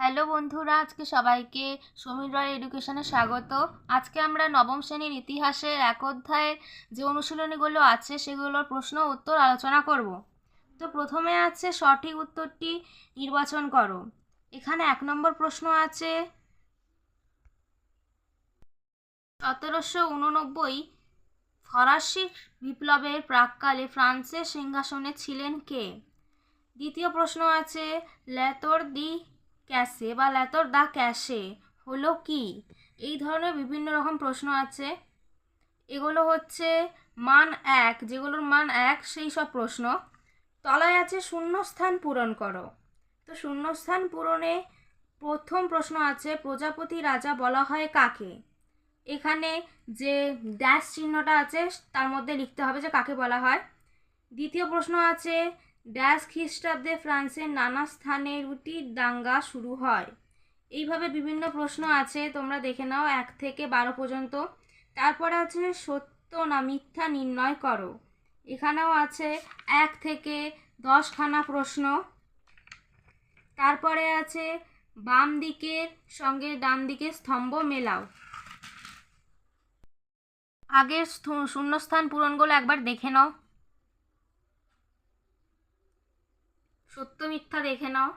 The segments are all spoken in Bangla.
হ্যালো বন্ধুরা, আজকে সবাইকে সমীর রয় এডুকেশনে স্বাগত। আজকে আমরা নবম শ্রেণীর ইতিহাসের এক অধ্যায়ের যে অনুশীলনীগুলো আছে সেগুলোর প্রশ্ন উত্তর আলোচনা করব। তো প্রথমে আছে সঠিক উত্তরটি নির্বাচন করো। এখানে 1 নম্বর প্রশ্ন আছে 1789 ফরাসি বিপ্লবের প্রাক্কালে ফ্রান্সের সিংহাসনে ছিলেন কে? দ্বিতীয় প্রশ্ন আছে লেতর দি ক্যাসে বা লেতর দা ক্যাসে হলো কি? এই ধরনের বিভিন্ন রকম প্রশ্ন আছে। এগুলো হচ্ছে মান 1, যেগুলোর মান 1 সেই সব প্রশ্ন। তলায় আছে শূন্যস্থান পূরণ করো। তো শূন্যস্থান পূরণে প্রথম প্রশ্ন আছে প্রজাপতি রাজা বলা হয় কাকে? এখানে যে ড্যাশ চিহ্নটা আছে তার মধ্যে লিখতে হবে যে কাকে বলা হয়। দ্বিতীয় প্রশ্ন আছে ড্যাশ খ্রিস্টাব্দে ফ্রান্সের নানা স্থানে রুটির দাঙ্গা শুরু হয়। এইভাবে বিভিন্ন প্রশ্ন আছে, তোমরা দেখে নাও 1 থেকে 12 পর্যন্ত। তারপরে আছে সত্য না মিথ্যা নির্ণয় করো। এখানেও আছে 1 থেকে 10খানা প্রশ্ন। তারপরে আছে বাম দিকের সঙ্গে ডান দিকের স্তম্ভ মেলাও। আগের শূন্যস্থান পূরণগুলো একবার দেখে নাও, সত্য মিথ্যা দেখে নাও।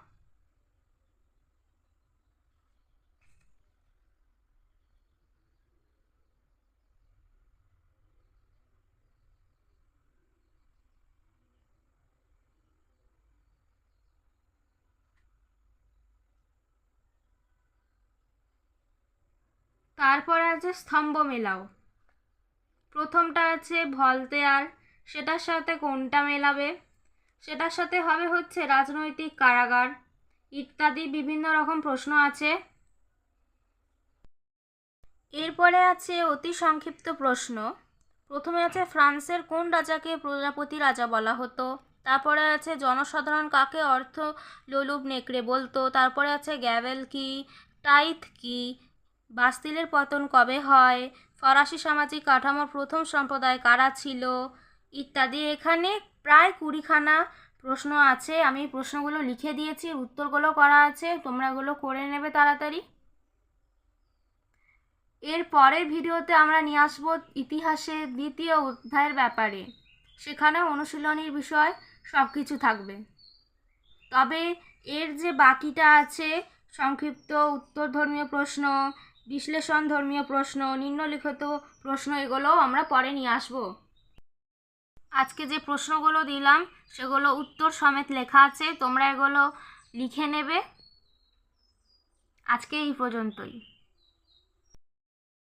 তারপরে আছে স্তম্ভ মেলাও। প্রথমটা আছে ভলতেয়ার, সেটার সাথে কোনটা মেলাবে? সেটার সাথে হবে হচ্ছে রাজনৈতিক কারাগার ইত্যাদি বিভিন্ন রকম প্রশ্ন আছে। এরপরে আছে অতি সংক্ষিপ্ত প্রশ্ন। প্রথমে আছে ফ্রান্সের কোন রাজাকে প্রজাপতি রাজা বলা হতো? তারপরে আছে জনসাধারণ কাকে অর্থ লোলুপ নেকড়ে বলতো? তারপরে আছে গ্যাবেল কি? টাইথ কি? বাস্তিলের পতন কবে হয়? ফরাসি সামাজিক কাঠামোর প্রথম সম্প্রদায় কারা ছিল? ইত্যাদি। এখানে প্রায় 20খানা প্রশ্ন আছে। আমি প্রশ্নগুলো লিখে দিয়েছি, উত্তরগুলো করা আছে, তোমরা এগুলো করে নেবে তাড়াতাড়ি। এর পরের ভিডিওতে আমরা নিয়ে আসবো ইতিহাসের 2য় অধ্যায়ের ব্যাপারে। সেখানে অনুশীলনীর বিষয় সব কিছু থাকবে। তবে এর যে বাকিটা আছে সংক্ষিপ্ত উত্তর ধর্মীয় প্রশ্ন, বিশ্লেষণ ধর্মীয় প্রশ্ন, নিম্নলিখিত প্রশ্ন, এগুলোও আমরা পরে নিয়ে আসবো। আজকে যে প্রশ্নগুলো দিলাম সেগুলো উত্তর সমেত লেখা আছে, তোমরা এগুলো লিখে নেবে। আজকে এই পর্যন্তই।